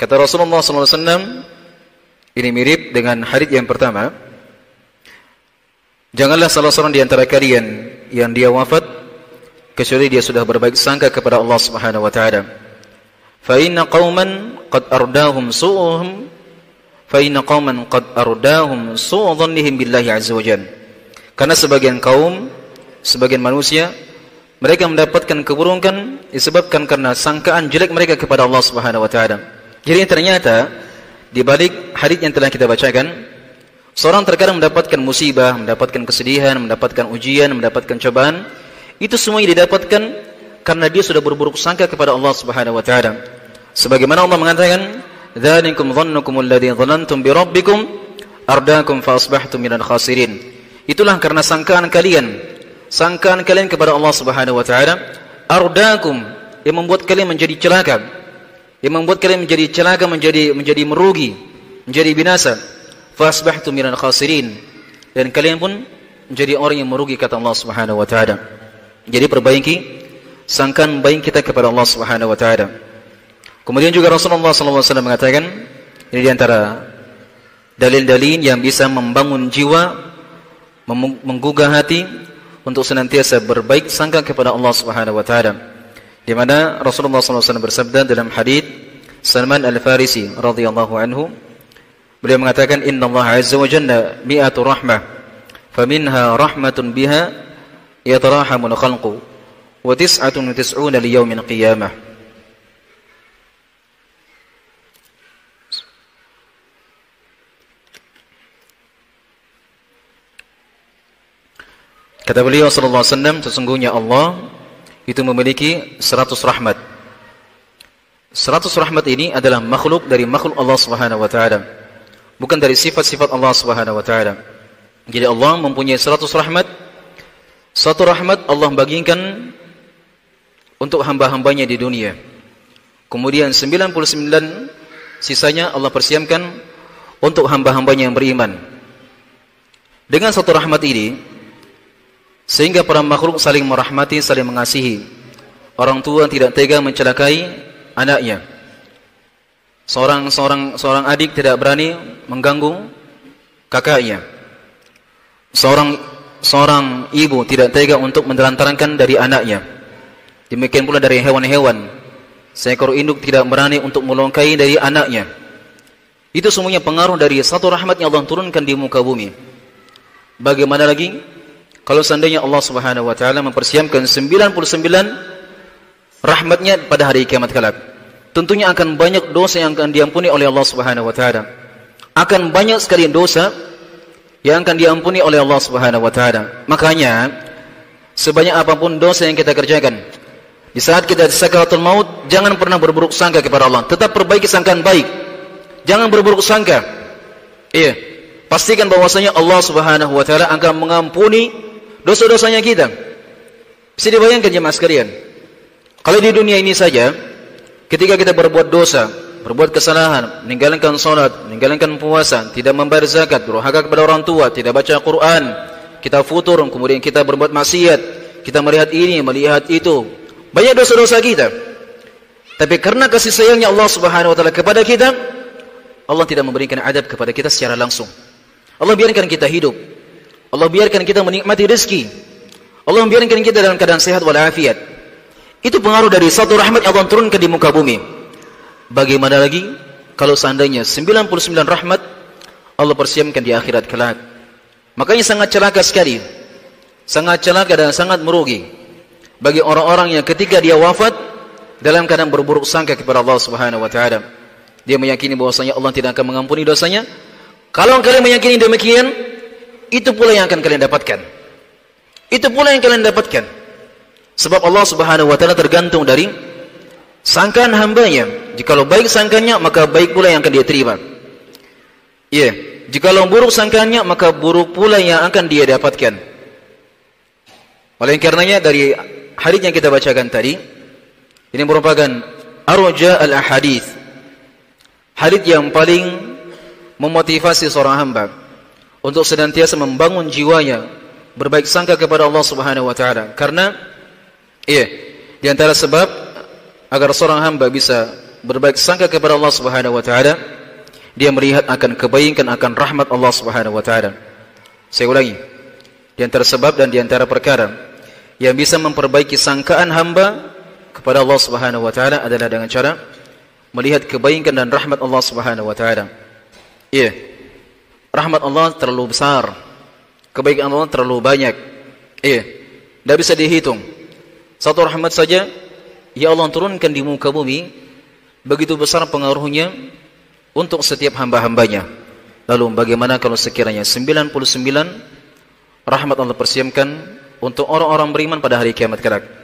Kata Rasulullah SAW, ini mirip dengan hadits yang pertama. Janganlah salah seorang di antara kalian yang dia wafat kecuali dia sudah berbaik sangka kepada Allah Subhanahu wa taala. Fa inna qauman qad ardahum su'uhum fa inna qauman qad ardahum su'u dhannihim billahi azza wajalla. Karena sebagian kaum, sebagian manusia, mereka mendapatkan keburukan disebabkan karena sangkaan jelek mereka kepada Allah Subhanahu wa taala. Jadi ternyata di balik hadits yang telah kita bacakan, seorang terkadang mendapatkan musibah, mendapatkan kesedihan, mendapatkan ujian, mendapatkan cobaan. Itu semuanya didapatkan karena dia sudah berburuk sangka kepada Allah Subhanahu wa taala. Sebagaimana Allah mengatakan, "Dzalikum dhannukum alladzi dhanantum bi rabbikum ardaakum fa asbahtum minal khasirin." Itulah karena sangkaan kalian kepada Allah Subhanahu wa taala, ardaakum, yang membuat kalian menjadi celaka, yang membuat kalian menjadi celaka, menjadi merugi, menjadi binasa. Fa asbahtum minal khasirin, dan kalian pun menjadi orang yang merugi, kata Allah Subhanahu wa taala. Jadi perbaiki sangkaan baik kita kepada Allah Subhanahu wa taala. Kemudian juga Rasulullah SAW mengatakan, ini di antara dalil-dalil yang bisa membangun jiwa, menggugah hati untuk senantiasa berbaik sangka kepada Allah Subhanahu wa taala. Di mana Rasulullah SAW bersabda dalam hadits Salman Al-Farisi radhiyallahu anhu, beliau mengatakan, "Inna Allah azza wa jalla mi'atu rahmah, faminha rahmatun biha yatarahamul khalqu, wa tis'atun wa tis'una li yawmin qiyamah." Kata beliau sallallahu alaihi wasallam, sesungguhnya Allah itu memiliki 100 rahmat. 100 rahmat ini adalah makhluk dari makhluk Allah Subhanahu wa taala, bukan dari sifat-sifat Allah Subhanahu wa taala. Jadi Allah mempunyai 100 rahmat. Satu rahmat Allah bagikan untuk hamba-hambanya di dunia. Kemudian 99 sisanya Allah persiapkan untuk hamba-hambanya yang beriman. Dengan satu rahmat ini, sehingga para makhluk saling merahmati, saling mengasihi. Orang tua tidak tega mencelakai anaknya. Seorang adik tidak berani mengganggu kakaknya. Seorang ibu tidak tega untuk menelantarkan dari anaknya. Demikian pula dari hewan-hewan. Seekor induk tidak berani untuk melongkai dari anaknya. Itu semuanya pengaruh dari satu rahmat yang Allah turunkan di muka bumi. Bagaimana lagi kalau seandainya Allah Subhanahu wa taala mempersiapkan 99 rahmatnya pada hari kiamat kelak? Tentunya akan banyak dosa yang akan diampuni oleh Allah Subhanahu wa taala. Akan banyak sekali dosa yang akan diampuni oleh Allah Subhanahu wa taala. Makanya sebanyak apapun dosa yang kita kerjakan, di saat kita di sakaratul maut, jangan pernah berburuk sangka kepada Allah. Tetap perbaiki sangkaan baik. Jangan berburuk sangka. Iya. Pastikan bahwasanya Allah Subhanahu wa taala akan mengampuni dosa-dosanya kita. Bisa dibayangkan jemaah sekalian, kalau di dunia ini saja, ketika kita berbuat dosa, berbuat kesalahan, meninggalkan salat, meninggalkan puasa, tidak membayar zakat, durhaka kepada orang tua, tidak baca Quran, kita futur, kemudian kita berbuat maksiat, kita melihat ini, melihat itu, banyak dosa-dosa kita. Tapi karena kasih sayangnya Allah Subhanahu wa taala kepada kita, Allah tidak memberikan adab kepada kita secara langsung. Allah biarkan kita hidup. Allah biarkan kita menikmati rezeki. Allah biarkan kita dalam keadaan sehat walafiat. Itu pengaruh dari satu rahmat yang Allah turunkan di muka bumi. Bagaimana lagi kalau seandainya 99 rahmat Allah persiapkan di akhirat kelak? Makanya sangat celaka sekali. Sangat celaka dan sangat merugi bagi orang-orang yang ketika dia wafat dalam keadaan berburuk sangka kepada Allah Subhanahu wa taala. Dia meyakini bahwasanya Allah tidak akan mengampuni dosanya. Kalau kalian meyakini demikian, itu pula yang akan kalian dapatkan. Itu pula yang kalian dapatkan. Sebab Allah Subhanahu wa taala tergantung dari sangkaan hambanya. Jikalau baik sangkanya, maka baik pula yang akan dia terima. Iya, jikalau buruk sangkaannya, maka buruk pula yang akan dia dapatkan. Oleh karenanya dari hadis yang kita bacakan tadi, ini merupakan arja al-ahadits, hadis yang paling memotivasi seorang hamba untuk senantiasa membangun jiwanya berbaik sangka kepada Allah Subhanahu wa taala. Karena di antara sebab agar seorang hamba bisa berbaik sangka kepada Allah Subhanahu wa taala, dia melihat akan kebaikan, akan rahmat Allah Subhanahu wa taala. Saya ulangi, di antara sebab dan di antara perkara yang bisa memperbaiki sangkaan hamba kepada Allah Subhanahu wa taala adalah dengan cara melihat kebaikan dan rahmat Allah Subhanahu wa taala. Iya. Rahmat Allah terlalu besar. Kebaikan Allah terlalu banyak. Iya. Tidak bisa dihitung. Satu rahmat saja ya Allah turunkan di muka bumi, begitu besar pengaruhnya untuk setiap hamba-hambanya. Lalu bagaimana kalau sekiranya 99 rahmat Allah persiapkan untuk orang-orang beriman pada hari kiamat kelak?